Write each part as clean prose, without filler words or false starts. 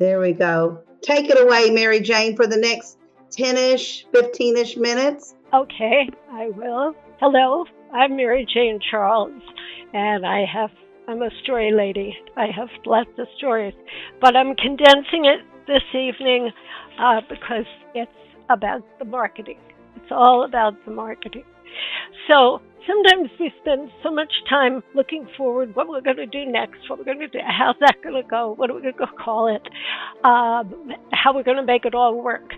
There we go. Take it away, Mary Jane, for the next 10-ish, 15-ish minutes. Okay, I will. Hello, I'm Mary Jane Charles, and I'm a story lady. I have lots of stories, but I'm condensing it this evening because it's about the marketing. It's all about the marketing. So sometimes we spend so much time looking forward, what we're going to do next, what we're going to do, how's that going to go, what are we going to call it, how we're going to make it all work.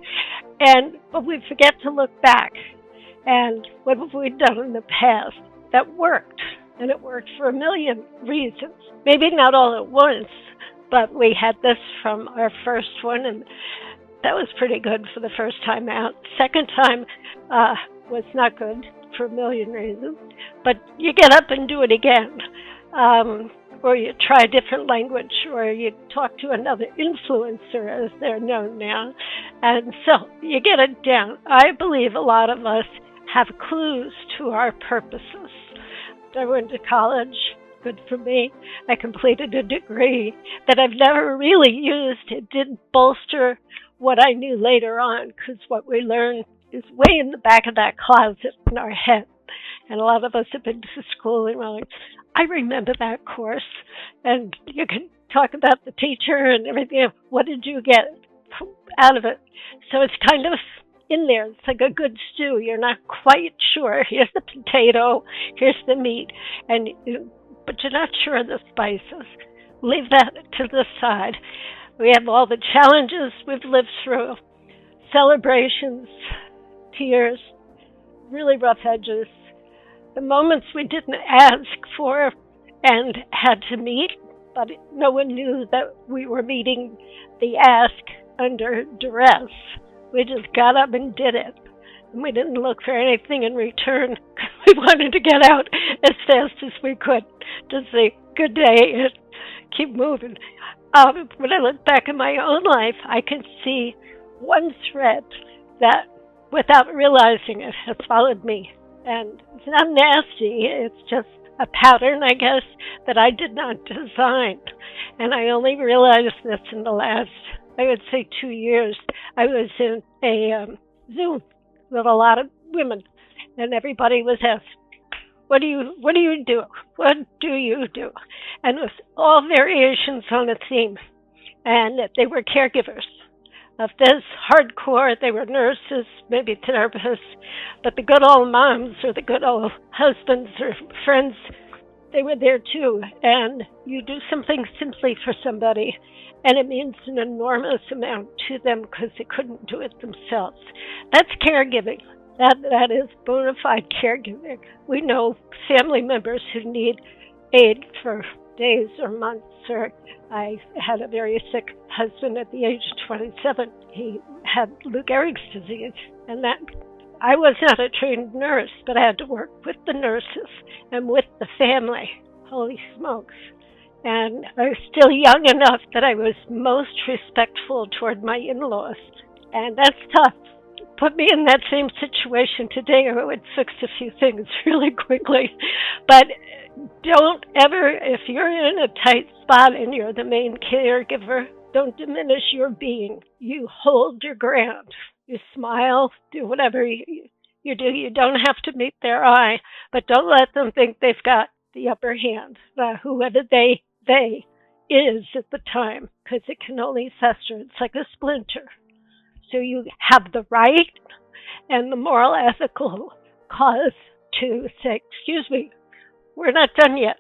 But we forget to look back. And what have we done in the past that worked? And it worked for a million reasons. Maybe not all at once, but we had this from our first one, and that was pretty good for the first time out. Second time was not good for a million reasons, but you get up and do it again. Or you try a different language, or you talk to another influencer, as they're known now. And so you get it down. I believe a lot of us have clues to our purposes. I went to college, good for me. I completed a degree that I've never really used. It did bolster what I knew later on, because what we learn is way in the back of that closet in our head. And a lot of us have been to school and we're like, I remember that course. And you can talk about the teacher and everything. What did you get out of it? So it's kind of in there. It's like a good stew. You're not quite sure. Here's the potato. Here's the meat. But you're not sure of the spices. Leave that to the side. We have all the challenges we've lived through. Celebrations, tears, really rough edges. The moments we didn't ask for and had to meet, but no one knew that we were meeting the ask under duress. We just got up and did it. And we didn't look for anything in return. We wanted to get out as fast as we could to say good day and keep moving. When I look back in my own life, I can see one thread that, without realizing it, has followed me. And it's not nasty, it's just a pattern, I guess, that I did not design. And I only realized this in the last, I would say, 2 years. I was in a Zoom with a lot of women, and everybody was asked, what do you do? What do you do? And it was all variations on a theme. And they were caregivers of this hardcore. They were nurses, maybe therapists, but the good old moms or the good old husbands or friends, they were there too. And you do something simply for somebody, and it means an enormous amount to them because they couldn't do it themselves. That's caregiving. That is bona fide caregiving. We know family members who need aid for days or months. Or I had a very sick husband at the age of 27. He had Lou Gehrig's disease, and that I was not a trained nurse, but I had to work with the nurses and with the family. Holy smokes. And I was still young enough that I was most respectful toward my in-laws. And that's tough. Put me in that same situation today, I would fix a few things really quickly. But don't ever, if you're in a tight spot and you're the main caregiver, don't diminish your being. You hold your ground. You smile, do whatever you do. You don't have to meet their eye, but don't let them think they've got the upper hand, whoever they is at the time, because it can only fester. It's like a splinter. So you have the right and the moral, ethical cause to say, excuse me, we're not done yet.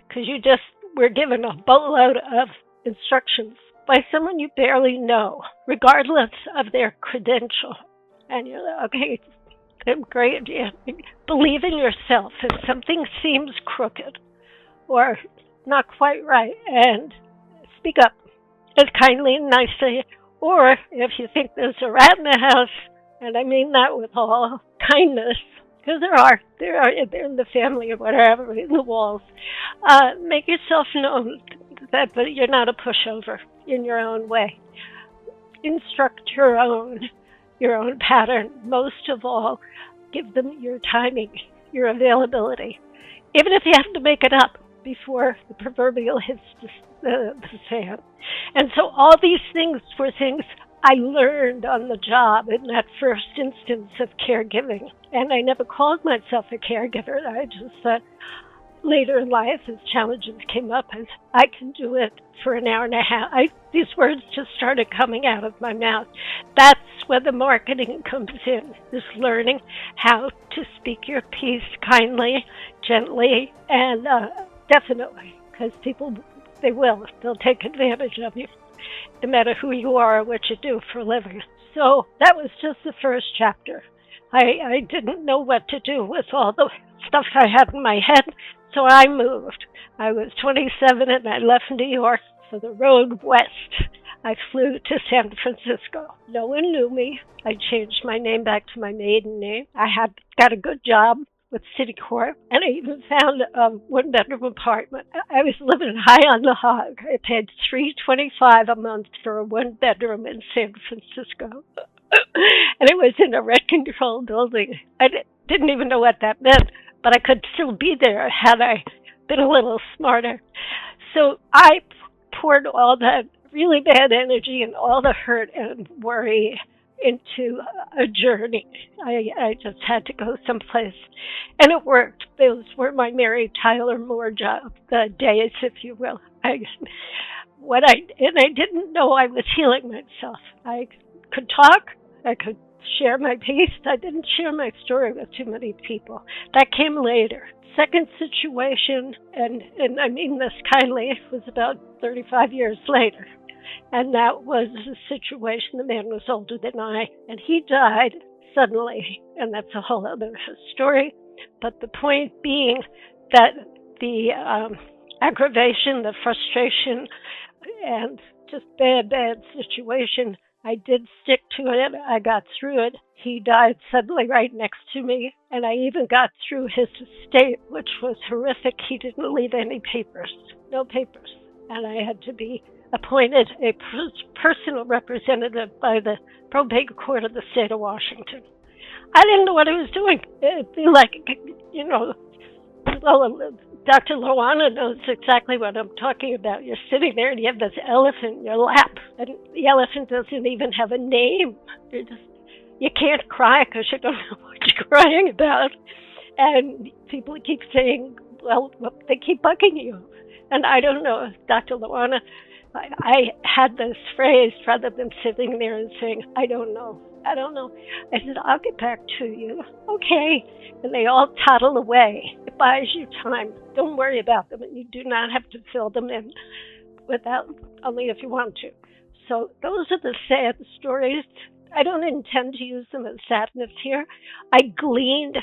Because we're given a boatload of instructions by someone you barely know, regardless of their credential. And you're like, okay, great. Yeah. Believe in yourself. If something seems crooked or not quite right, and speak up as kindly and nicely. Or if you think there's a rat in the house, and I mean that with all kindness, because they're in the family or whatever, in the walls, make yourself known but you're not a pushover in your own way. Instruct your own pattern. Most of all, give them your timing, your availability. Even if you have to make it up before the proverbial hits the sand. And so all these things were things I learned on the job in that first instance of caregiving. And I never called myself a caregiver. I just thought later in life, as challenges came up, I can do it for an hour and a half. These words just started coming out of my mouth. That's where the marketing comes in, is learning how to speak your piece kindly, gently, and definitely, because people, they'll take advantage of you, no matter who you are or what you do for a living. So that was just the first chapter. I didn't know what to do with all the stuff I had in my head, so I moved. I was 27 and I left New York for the road west. I flew to San Francisco. No one knew me. I changed my name back to my maiden name. I had got a good job with Citicorp, and I even found a one-bedroom apartment. I was living high on the hog. I paid $325 a month for a one-bedroom in San Francisco. And it was in a rent-controlled building. I didn't even know what that meant, but I could still be there had I been a little smarter. So I poured all that really bad energy and all the hurt and worry into a journey. I just had to go someplace, and it worked. Those were my Mary Tyler Moore job, the days, if you will. I didn't know I was healing myself. I could talk. I could share my piece. I didn't share my story with too many people. That came later. Second situation, and I mean this kindly, was about 35 years later. And that was a situation, the man was older than I, and he died suddenly. And that's a whole other story. But the point being that the aggravation, the frustration, and just bad situation, I did stick to it. I got through it. He died suddenly right next to me, and I even got through his estate, which was horrific. He didn't leave any papers, no papers. And I had to be appointed a personal representative by the probate court of the state of Washington. I didn't know what I was doing. It'd be like, Dr. Loana knows exactly what I'm talking about. You're sitting there and you have this elephant in your lap, and the elephant doesn't even have a name. You can't cry because you don't know what you're crying about. And people keep saying, well, they keep bugging you. And I don't know, Dr. Loana, I had this phrase rather than sitting there and saying, I don't know. I said, I'll get back to you. Okay. And they all toddle away. It buys you time. Don't worry about them. And you do not have to fill them in only if you want to. So those are the sad stories. I don't intend to use them as sadness here. I gleaned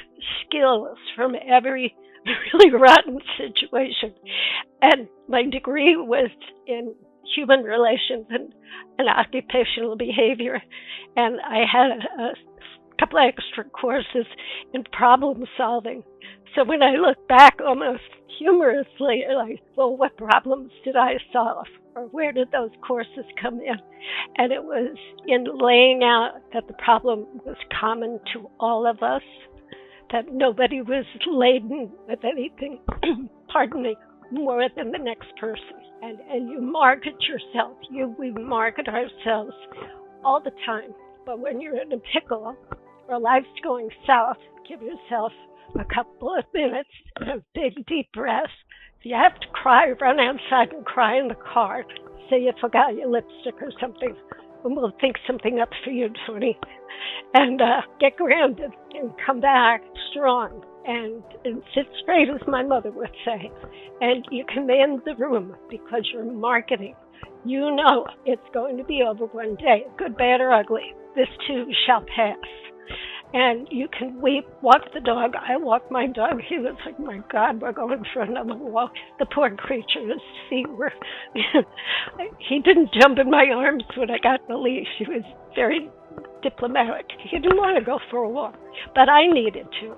skills from every really rotten situation. And my degree was in human relations and occupational behavior. And I had a couple of extra courses in problem solving. So when I look back almost humorously, like, well, what problems did I solve? Or where did those courses come in? And it was in laying out that the problem was common to all of us, that nobody was laden with anything, pardon me, more than the next person. And you market yourself. We market ourselves all the time. But when you're in a pickle or life's going south, give yourself a couple of minutes and a big deep breath. If you have to cry, run outside and cry in the car. Say you forgot your lipstick or something, and we'll think something up for you, Tony. And get grounded and come back strong and sit straight, as my mother would say. And you command the room because you're marketing. You know it's going to be over one day, good, bad, or ugly. This too shall pass. And you can weep, walk the dog. I walked my dog. He was like, my God, we're going for another walk. The poor creature, his feet were... He didn't jump in my arms when I got the leash. He was very diplomatic. He didn't want to go for a walk, but I needed to.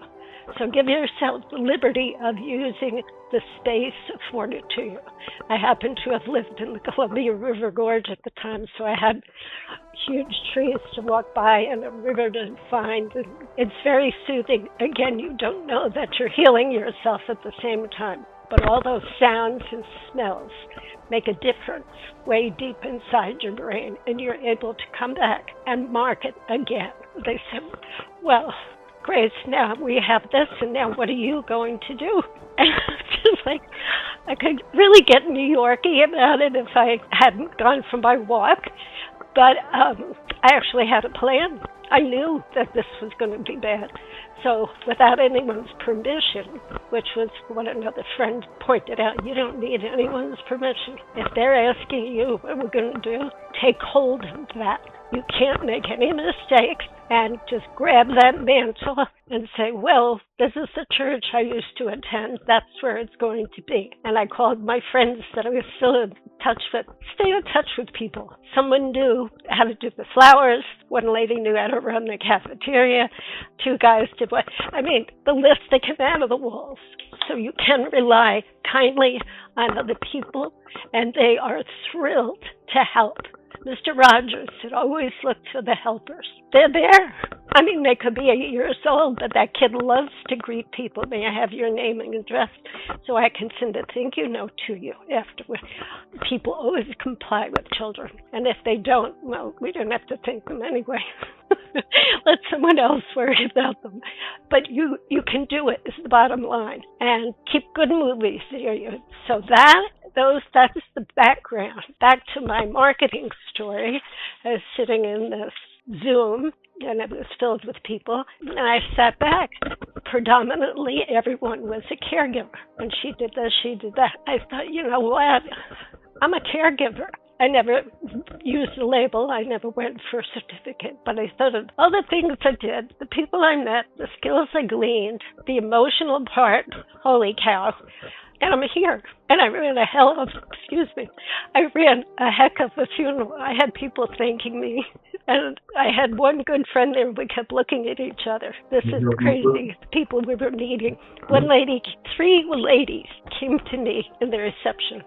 So give yourself the liberty of using the space afforded to you. I happened to have lived in the Columbia River Gorge at the time, so I had huge trees to walk by and a river to find. It's very soothing. Again, you don't know that you're healing yourself at the same time. but all those sounds and smells make a difference way deep inside your brain, and you're able to come back and mark it again. They said, well, Grace, now we have this, and now what are you going to do? And it's just like, I could really get New Yorkie about it if I hadn't gone for my walk, but I actually had a plan. I knew that this was going to be bad. So without anyone's permission, which was what another friend pointed out, you don't need anyone's permission. If they're asking you what we're going to do, take hold of that. You can't make any mistakes, and just grab that mantle and say, well, this is the church I used to attend. That's where it's going to be. And I called my friends that I was still in touch with. Stay in touch with people. Someone knew how to do the flowers. One lady knew how to run the cafeteria. Two guys did what. I mean, the list that came out of the walls. So you can rely kindly on other people, and they are thrilled to help. Mr. Rogers had always looked for the helpers. They're there. I mean, they could be 8 years old, but that kid loves to greet people. May I have your name and address so I can send a thank you note to you afterward. People always comply with children. And if they don't, well, we don't have to thank them anyway. Let someone else worry about them. But you can do it is the bottom line. And keep good movies near you. So that's the background. Back to my marketing story. I was sitting in this Zoom, and it was filled with people, and I sat back. Predominantly, everyone was a caregiver, and she did this, she did that. I thought, you know what? I'm a caregiver. I never used a label. I never went for a certificate, but I thought of all the things I did, the people I met, the skills I gleaned, the emotional part. Holy cow. And I'm here. And I ran a heck of a funeral. I had people thanking me. And I had one good friend there. We kept looking at each other. This is crazy. The people we were meeting. Three ladies came to me in the reception.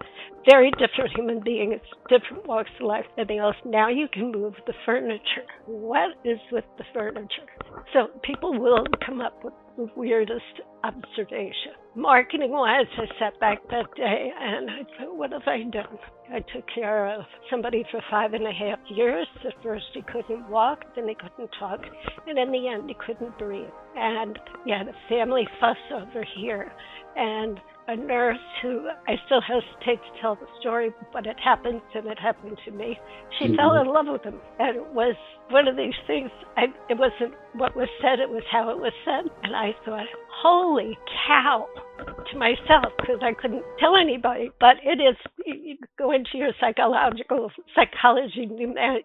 Very different human beings, different walks of life, everything else. Now you can move the furniture. What is with the furniture? So people will come up with the weirdest observation. Marketing-wise, I sat back that day and I thought, what have I done? I took care of somebody for 5.5 years. At first he couldn't walk, then he couldn't talk, and in the end he couldn't breathe. And he had a family fuss over here. And a nurse who, I still hesitate to tell the story, but it happened, and it happened to me. She fell in love with him, and it was one of these things. It wasn't what was said, it was how it was said. And I thought, holy cow, to myself, because I couldn't tell anybody. But it is, you go into your psychology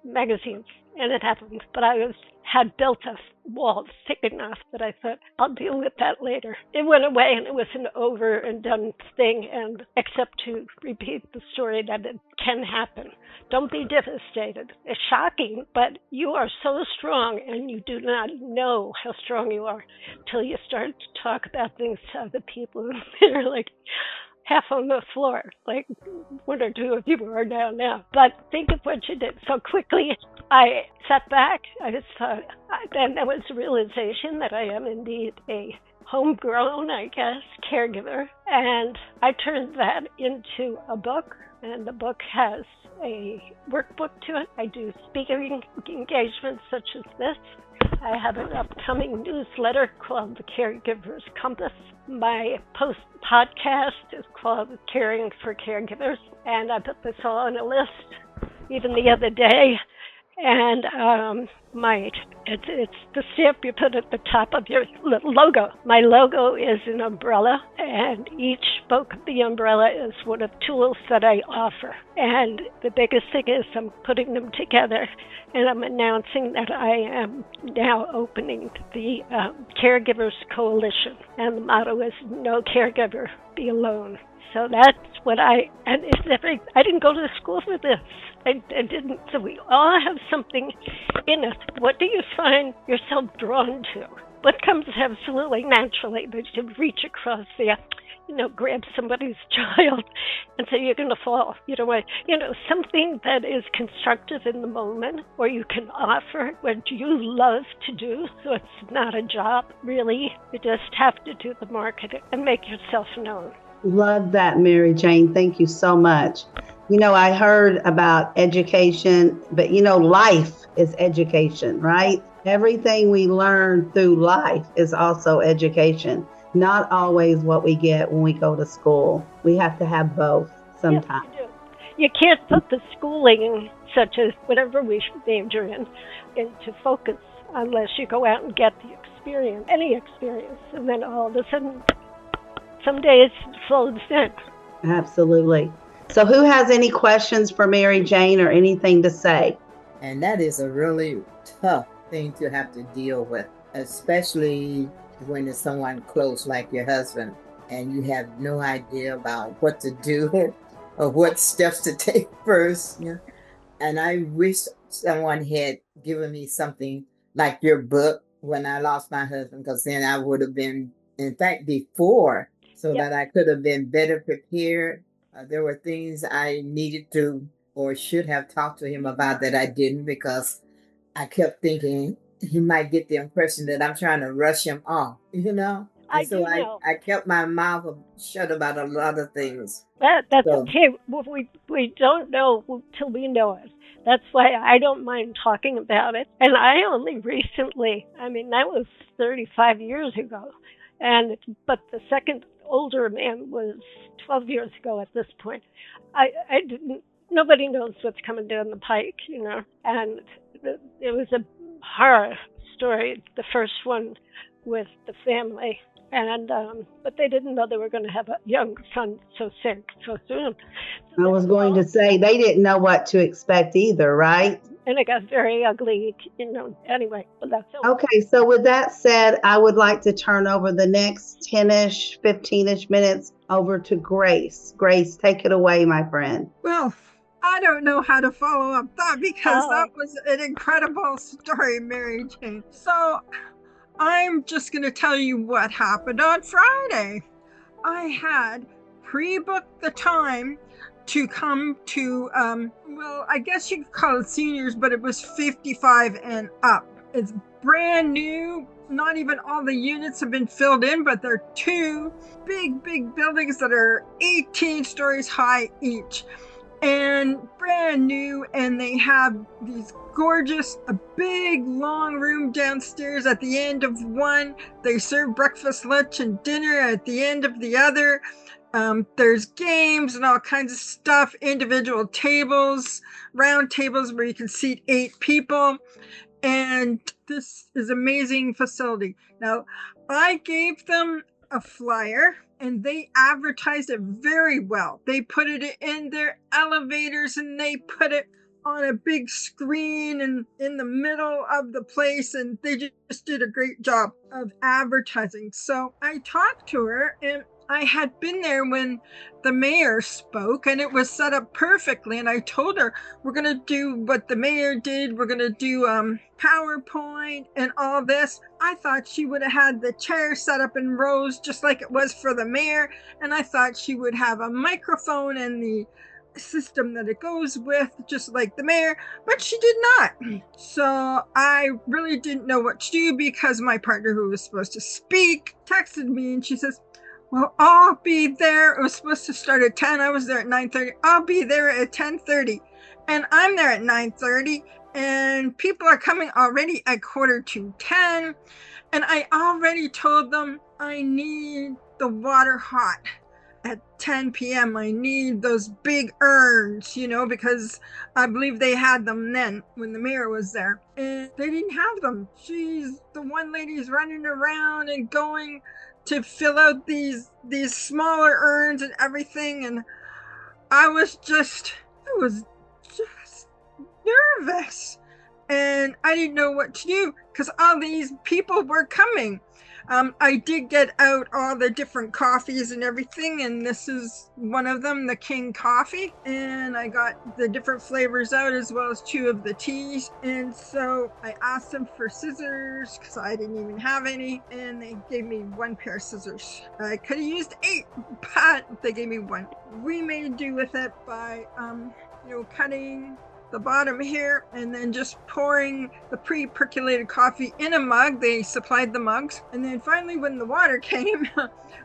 magazines, and it happened. But I had built a wall thick enough that I thought, I'll deal with that later. It went away, and it was an over and done thing, and except to repeat the story that it can happen. Don't be devastated. It's shocking, but you are so strong, and you do not know how strong you are until you start to talk about things to other people, and they're like half on the floor, like one or two of you are down now. But think of what you did. So quickly, I sat back. I just thought, then there was a realization that I am indeed a homegrown, I guess, caregiver. And I turned that into a book, and the book has a workbook to it. I do speaking engagements such as this. I have an upcoming newsletter called The Caregiver's Compass. My podcast is called Caring for Caregivers, and I put this all on a list even the other day. And it's the stamp you put at the top of your logo. My logo is an umbrella, and each spoke of the umbrella is one of tools that I offer. And the biggest thing is I'm putting them together, and I'm announcing that I am now opening the Caregivers Coalition. And the motto is no caregiver be alone. So that's what I didn't go to school for this. I didn't. So we all have something in us. What do you find yourself drawn to? What comes absolutely naturally that you reach across the, grab somebody's child and say you're going to fall. Something that is constructive in the moment, or you can offer what you love to do. So it's not a job, really. You just have to do the marketing and make yourself known. Love that, Mary Jane. Thank you so much. I heard about education, but life is education, Yeah, right? Everything we learn through life is also education. Not always what we get when we go to school. We have to have both yes, sometimes. you do. You can't put the schooling, such as whatever we major in, into focus unless you go out and get the experience, any experience, and then all of a sudden, someday it flows in. Absolutely. So, who has any questions for Mary Jane or anything to say? And that is a really tough thing to have to deal with, especially when it's someone close like your husband and you have no idea about what to do or what steps to take first. Yeah. And I wish someone had given me something like your book when I lost my husband, because then I would have been, in fact, before, so Yep, that I could have been better prepared. There were things I needed to or should have talked to him about that I didn't, because I kept thinking he might get the impression that I'm trying to rush him off. And I so do I, know. I kept my mouth shut about a lot of things. That's So, okay. Well, we don't know till we know it. That's why I don't mind talking about it. And I only recently, I mean, that was 35 years ago. And but the second older man was 12 years ago at this point. I didn't. Nobody knows what's coming down the pike. And it was a horror story. The first one with the family, and but they didn't know they were going to have a young son so sick so soon. So I they was were going all, to say they didn't know what to expect either, right? and it got very ugly. Anyway, but that's over. Okay, so with that said, I would like to turn over the next 10-ish, 15-ish minutes over to Grace. Grace, take it away, my friend. Well, I don't know how to follow up that because that Oh, was an incredible story, Mary Jane. So I'm just going to tell you what happened on Friday. I had pre-booked the time to come to, well, I guess you could call it seniors, but it was 55 and up. It's brand new. Not even all the units have been filled in, but they're two big, big buildings that are 18 stories high each and brand new. And they have these gorgeous, a big long room downstairs. At the end of one, they serve breakfast, lunch, and dinner. At the end of the other, there's games and all kinds of stuff, individual tables, round tables where you can seat 8 people. And this is amazing facility. Now, I gave them a flyer and they advertised it very well. They put it in their elevators and they put it on a big screen and in the middle of the place, and they just did a great job of advertising. So I talked to her, and I had been there when the mayor spoke and it was set up perfectly, and I told her we're going to do what the mayor did. We're going to do PowerPoint and all this. I thought she would have had the chair set up in rows just like it was for the mayor, and I thought she would have a microphone and the system that it goes with, just like the mayor, but she did not. So I really didn't know what to do, because my partner, who was supposed to speak, texted me and she says, well, I'll be there. It was supposed to start at 10. I was there at 9:30. I'll be there at 10:30. And I'm there at 9:30. And people are coming already at 9:45. And I already told them I need the water hot at 10 p.m. I need those big urns, because I believe they had them then when the mayor was there. And they didn't have them. The one lady's running around and going to fill out these smaller urns and everything, and I was just nervous, and I didn't know what to do because all these people were coming. I did get out all the different coffees and everything, and this is one of them, the King coffee, and I got the different flavors out as well as 2 of the teas. And so I asked them for scissors because I didn't even have any, and they gave me 1 pair of scissors. I could have used 8, but they gave me 1. We made do with it by cutting the bottom here and then just pouring the pre-percolated coffee in a mug. They supplied the mugs. And then finally, when the water came,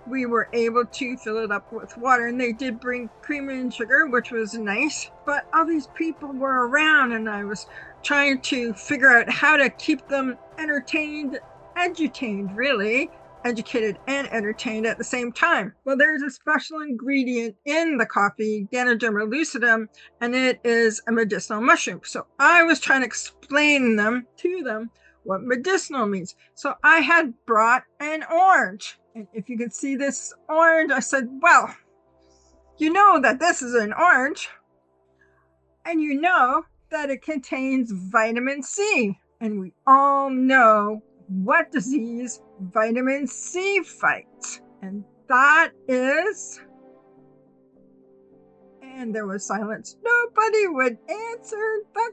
we were able to fill it up with water. And they did bring cream and sugar, which was nice. But all these people were around and I was trying to figure out how to keep them entertained, edutained, really. Educated and entertained at the same time. Well, there's a special ingredient in the coffee, Ganoderma lucidum, and it is a medicinal mushroom. So I was trying to explain to them what medicinal means. So I had brought an orange. And if you can see this orange, I said, well, you know that this is an orange, and you know that it contains vitamin C. And we all know what disease vitamin C fights, and that is, and there was silence. Nobody would answer the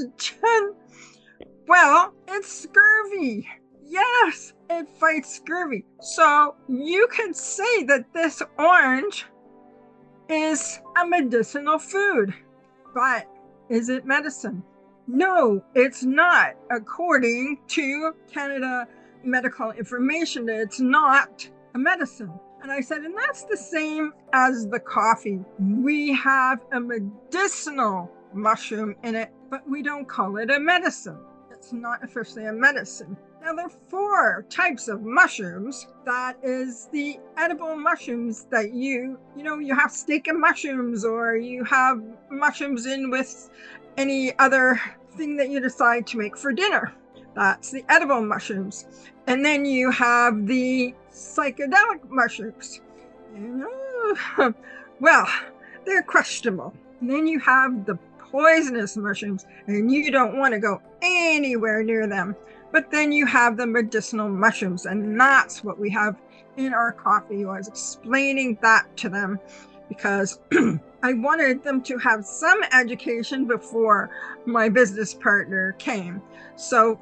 question. Well, it's scurvy. Yes, it fights scurvy. So you can say that this orange is a medicinal food, but is it medicine? No, it's not. According to Canada Medical Information, it's not a medicine. And I said, and that's the same as the coffee. We have a medicinal mushroom in it, but we don't call it a medicine. It's not officially a medicine. Now, there are 4 types of mushrooms. That is the edible mushrooms that you have steak and mushrooms, or you have mushrooms in with any other thing that you decide to make for dinner. That's the edible mushrooms. And then you have the psychedelic mushrooms. Well, they're questionable. And then you have the poisonous mushrooms, and you don't want to go anywhere near them. But then you have the medicinal mushrooms, and that's what we have in our coffee. I was explaining that to them because I wanted them to have some education before my business partner came. So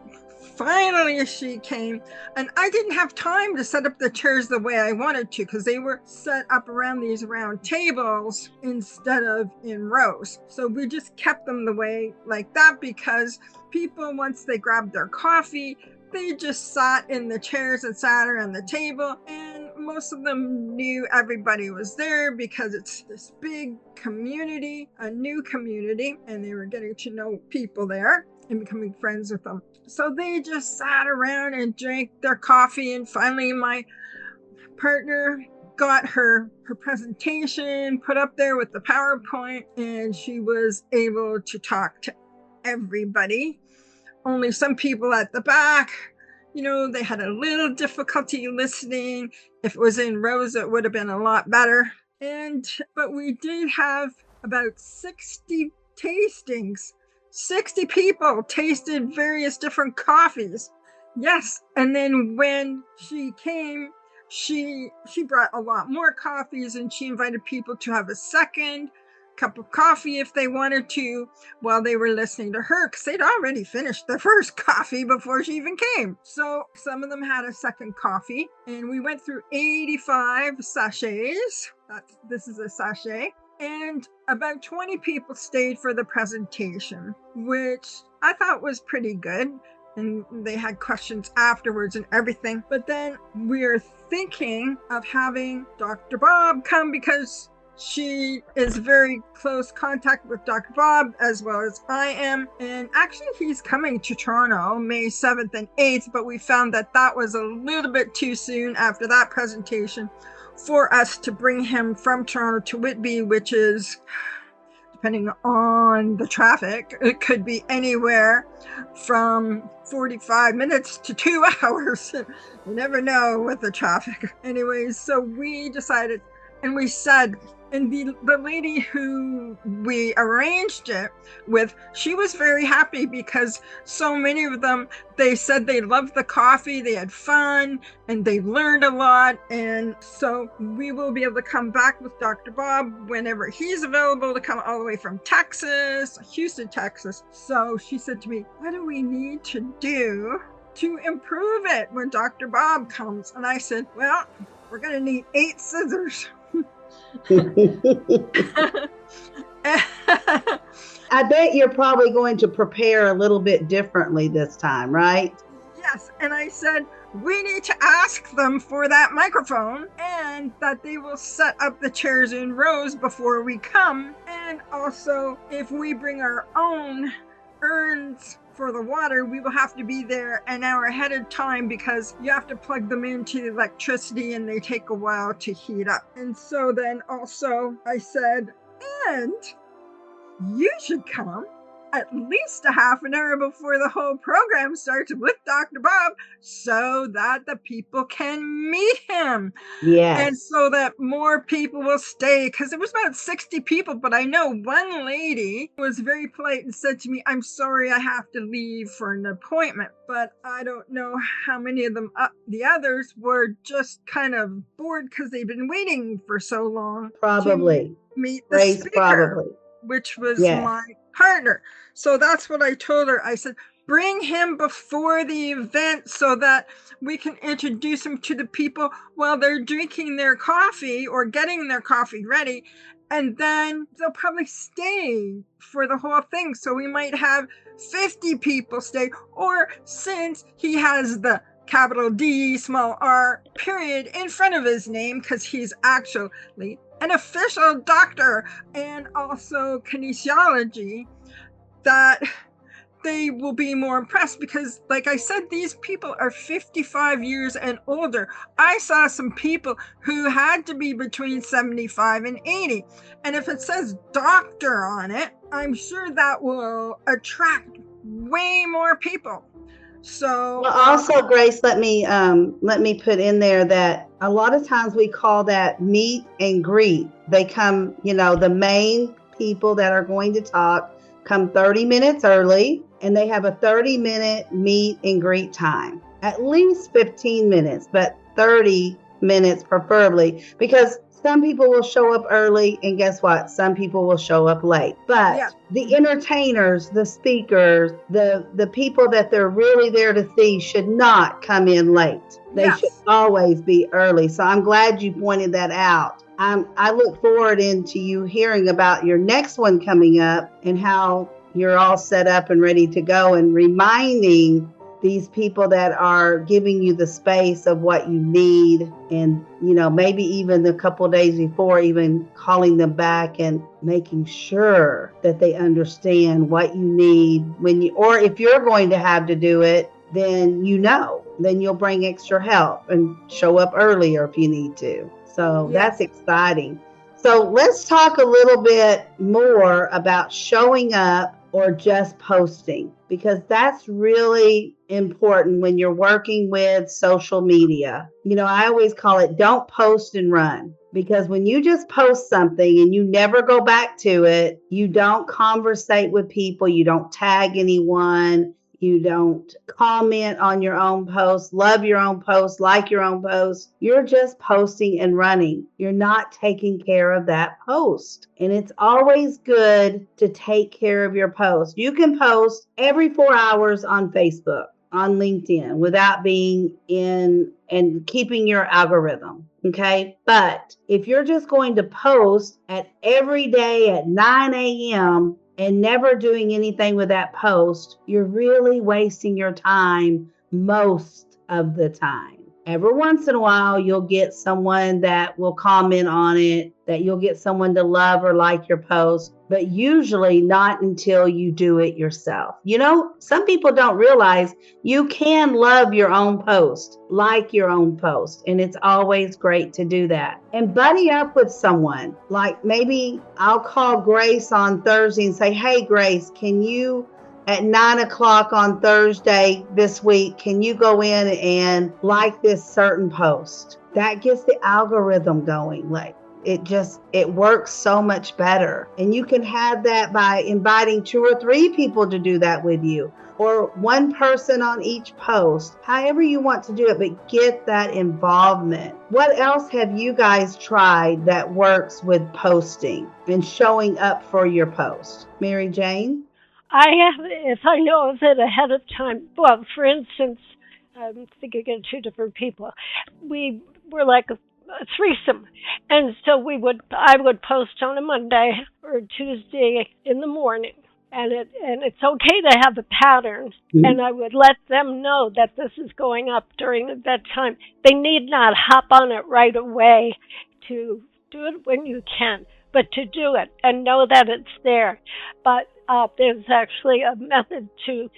finally she came, and I didn't have time to set up the chairs the way I wanted to because they were set up around these round tables instead of in rows. So we just kept them the way like that because people, once they grabbed their coffee, they just sat in the chairs and sat around the table, and most of them knew everybody was there because it's this big community, a new community, and they were getting to know people there and becoming friends with them. So they just sat around and drank their coffee, and finally my partner got her presentation put up there with the PowerPoint, and she was able to talk to everybody. Only some people at the back, they had a little difficulty listening. If it was in rows, it would have been a lot better. But we did have about 60 tastings. 60 people tasted various different coffees. Yes. And then when she came, she brought a lot more coffees, and she invited people to have a second cup of coffee if they wanted to while they were listening to her, because they'd already finished their first coffee before she even came. So some of them had a second coffee, and we went through 85 sachets. This is a sachet. And about 20 people stayed for the presentation, which I thought was pretty good. And they had questions afterwards and everything. But then we're thinking of having Dr. Bob come because she is very close contact with Dr. Bob as well as I am. And actually he's coming to Toronto May 7th and 8th, but we found that was a little bit too soon after that presentation for us to bring him from Toronto to Whitby, which is, depending on the traffic, it could be anywhere from 45 minutes to 2 hours. You never know with the traffic. Anyways, so we decided, and we said, and the lady who we arranged it with, she was very happy because so many of them, they said they loved the coffee, they had fun, and they learned a lot. And so we will be able to come back with Dr. Bob whenever he's available to come all the way from Texas, Houston, Texas. So she said to me, what do we need to do to improve it when Dr. Bob comes? And I said, well, we're going to need 8 scissors. I bet you're probably going to prepare a little bit differently this time, right? Yes, and I said, we need to ask them for that microphone and that they will set up the chairs in rows before we come. And also, if we bring our own urns for the water, we will have to be there an hour ahead of time because you have to plug them into the electricity and they take a while to heat up. And so then also I said, and you should come at least a half an hour before the whole program starts with Dr. Bob so that the people can meet him. Yes. And so that more people will stay, because it was about 60 people. But I know one lady was very polite and said to me, I'm sorry, I have to leave for an appointment. But I don't know how many of them, the others were just kind of bored because they've been waiting for so long. Probably. To meet the Grace, speaker. probably. Which was my partner. So that's what I told her. I said, bring him before the event so that we can introduce him to the people while they're drinking their coffee or getting their coffee ready. And then they'll probably stay for the whole thing. So we might have 50 people stay. Or since he has the capital D, small r, period in front of his name, because he's actually an official doctor and also kinesiology, that they will be more impressed because, like I said, these people are 55 years and older. I saw some people who had to be between 75 and 80. And if it says doctor on it, I'm sure that will attract way more people. So well, also, Grace, let me put in there that a lot of times we call that meet and greet. They come, the main people that are going to talk come 30 minutes early, and they have a 30-minute meet and greet time. At least 15 minutes, but 30 minutes preferably, because some people will show up early, and guess what? Some people will show up late. But the entertainers, the speakers, the people that they're really there to see should not come in late. They should always be early. So I'm glad you pointed that out. I look forward into you hearing about your next one coming up and how you're all set up and ready to go, and reminding these people that are giving you the space of what you need, and maybe even a couple of days before, even calling them back and making sure that they understand what you need or if you're going to have to do it, then you'll bring extra help and show up earlier if you need to. So that's exciting. So let's talk a little bit more about showing up or just posting, because that's really important when you're working with social media. I always call it don't post and run, because when you just post something and you never go back to it, you don't conversate with people, you don't tag anyone, you don't comment on your own post, love your own post, like your own post. You're just posting and running. You're not taking care of that post. And it's always good to take care of your post. You can post every 4 hours on Facebook, on LinkedIn, without being in and keeping your algorithm. Okay. But if you're just going to post at every day at 9 a.m., and never doing anything with that post, you're really wasting your time most of the time. Every once in a while, you'll get someone that will comment on it, that you'll get someone to love or like your post, but usually not until you do it yourself. Some people don't realize you can love your own post, like your own post, and it's always great to do that. And buddy up with someone. Like maybe I'll call Grace on Thursday and say, hey, Grace, can you at 9 o'clock on Thursday this week, can you go in and like this certain post? That gets the algorithm going. Like it works so much better. And you can have that by inviting 2 or 3 people to do that with you, or one person on each post, however you want to do it, but get that involvement. What else have you guys tried that works with posting and showing up for your post? Mary Jane? If I know of it ahead of time, well, for instance, I'm thinking of 2 different people. We were like a threesome, and so I would post on a Monday or Tuesday in the morning, and it's okay to have a pattern. Mhm. And I would let them know that this is going up during that time. They need not hop on it right away. To do it when you can, but to do it and know that it's there. But there's actually a method to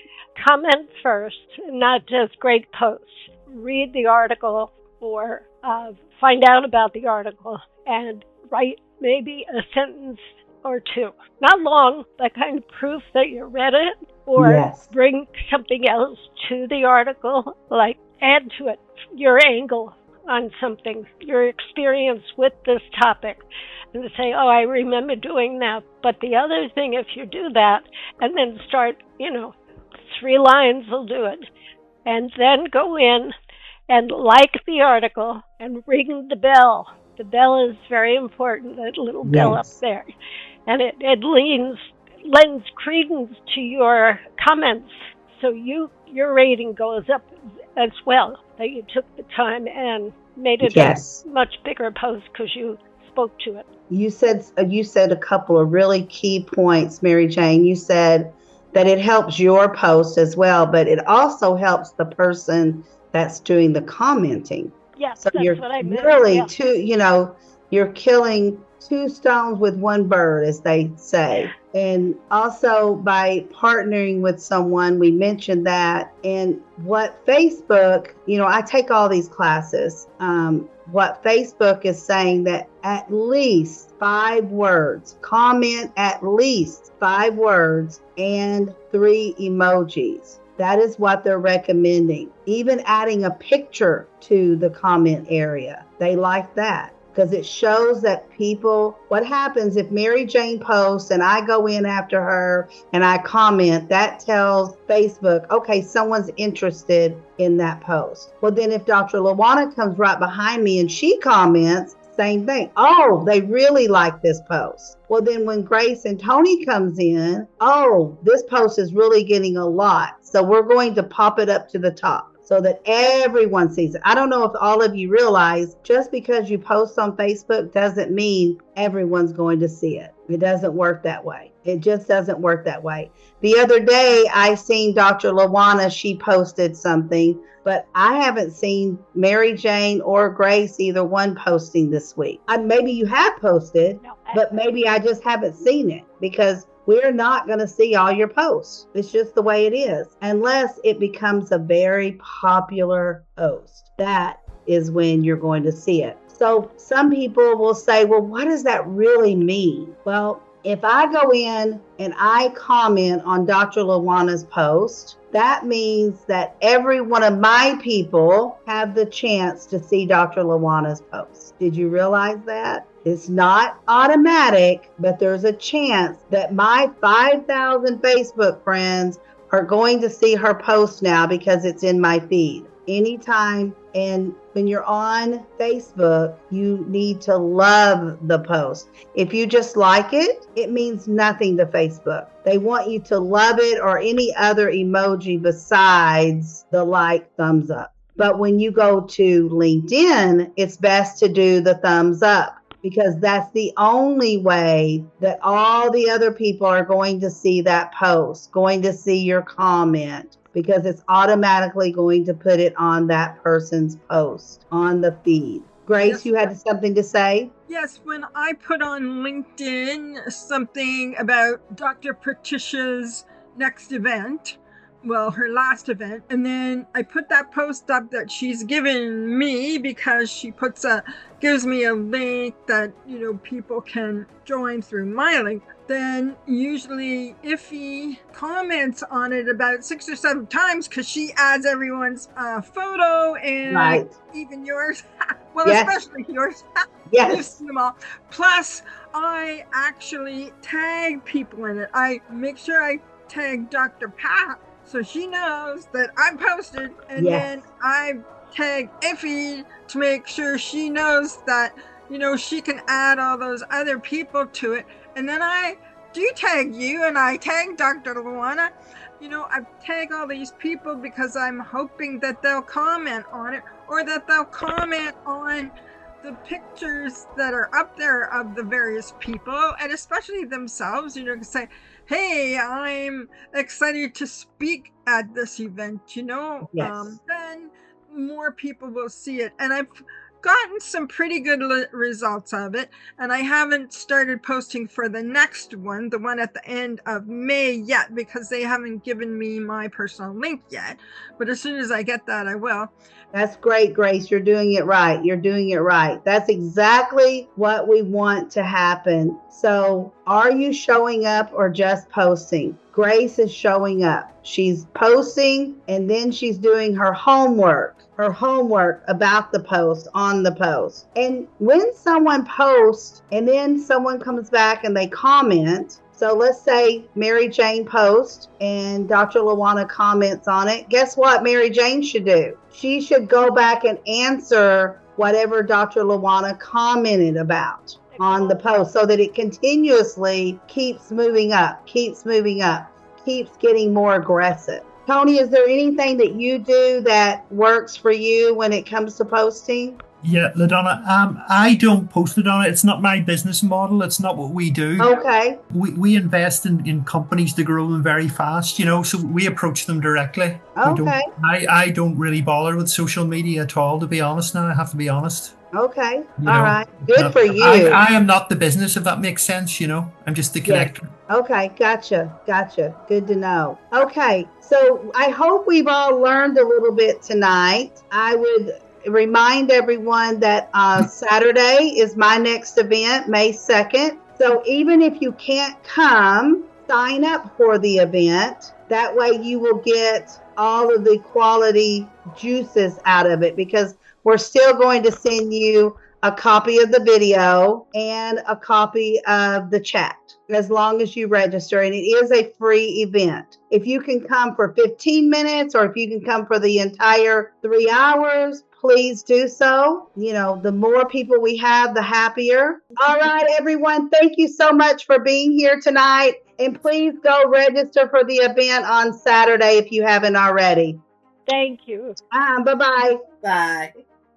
comment first, not just great posts. Read the article or find out about the article and write maybe a sentence or two. Not long, but kind of proof that you read it, or Yes. bring something else to the article, like add to it your angle on something, your experience with this topic, and to say, oh, I remember doing that. But the other thing, if you do that, and then start, 3 lines will do it, and then go in and like the article and ring the bell. The bell is very important, that little bell up Yes. there. And it lends credence to your comments. So your rating goes up as well, that you took the time and made it Yes. a much bigger post because you spoke to it. You said a couple of really key points, Mary Jane. You said that it helps your post as well, but it also helps the person that's doing the commenting. Yes, So that's you're what I meant. really Yeah. you're killing 2 stones with 1 bird, as they say. And also by partnering with someone, we mentioned that. And what Facebook, I take all these classes. What Facebook is saying that at least 5 words, comment at least 5 words and 3 emojis. That is what they're recommending. Even adding a picture to the comment area. They like that because it shows that what happens if Mary Jane posts and I go in after her and I comment, that tells Facebook, okay, someone's interested in that post. Well, then if Dr. Lawana comes right behind me and she comments, same thing. Oh, they really like this post. Well, then when Grace and Tony comes in, oh, this post is really getting a lot. So we're going to pop it up to the top so that everyone sees it. I don't know if all of you realize just because you post on Facebook doesn't mean everyone's going to see it. It doesn't work that way. It just doesn't work that way. The other day, I seen Dr. Lawana, she posted something, but I haven't seen Mary Jane or Grace, either one, posting this week. Maybe you have posted, but maybe I just haven't seen it because we're not going to see all your posts. It's just the way it is, unless it becomes a very popular post. That is when you're going to see it. So some people will say, well, what does that really mean? Well, if I go in and I comment on Dr. Lawana's post, that means that every one of my people have the chance to see Dr. Lawana's post. Did you realize that? It's not automatic, but there's a chance that my 5,000 Facebook friends are going to see her post now because it's in my feed. Anytime. And when you're on Facebook, you need to love the post. If you just like it, it means nothing to Facebook. They want you to love it or any other emoji besides the like thumbs up. But when you go to LinkedIn, it's best to do the thumbs up because that's the only way that all the other people are going to see that post, going to see your comment, because it's automatically going to put it on that person's post on the feed. Grace, yes. You had something to say? Yes, when I put on LinkedIn something about Dr. Patricia's next event, well, her last event, and then I put that post up that she's given me because she gives me a link that, people can join through my link. Then usually Iffy comments on it about 6 or 7 times because she adds everyone's photo and right. Even yours. Well, yes. Especially yours. Yes. You've seen them all. Plus, I actually tag people in it. I make sure I tag Dr. Pat so she knows that I'm posted, and yes. Then I tag Iffy to make sure she knows that, she can add all those other people to it. And then I do tag you, and I tag Dr. Lawana. I tag all these people because I'm hoping that they'll comment on it, or that they'll comment on the pictures that are up there of the various people, and especially themselves, say, hey, I'm excited to speak at this event, Yes. then more people will see it. And I've gotten some pretty good results of it. And I haven't started posting for the next one, the one at the end of May yet, because they haven't given me my personal link yet. But as soon as I get that, I will. That's great, Grace. You're doing it right. You're doing it right. That's exactly what we want to happen. So, are you showing up or just posting? Grace is showing up. She's posting and then she's doing her homework about the post on the post. And when someone posts and then someone comes back and they comment, so let's say Mary Jane posts and Dr. Lawana comments on it. Guess what Mary Jane should do? She should go back and answer whatever Dr. Lawana commented about on the post so that it continuously keeps moving up, keeps getting more aggressive. Tony, is there anything that you do that works for you when it comes to posting? Yeah, LaDonna, I don't post it on it. It's not my business model. It's not what we do. Okay. We invest in companies to grow them very fast, so we approach them directly. Okay. I don't really bother with social media at all, to be honest now. I have to be honest. Okay. All right. Good for you. I am not the business, if that makes sense, I'm just the connector. Yes. Okay. Gotcha. Good to know. Okay. So I hope we've all learned a little bit tonight. I would remind everyone that Saturday is my next event, May 2nd. So even if you can't come, sign up for the event. That way you will get all of the quality juices out of it, because we're still going to send you a copy of the video and a copy of the chat as long as you register. And it is a free event. If you can come for 15 minutes or if you can come for the entire 3 hours, please do so. The more people we have, the happier. All right, everyone. Thank you so much for being here tonight. And please go register for the event on Saturday if you haven't already. Thank you. Bye-bye. Bye.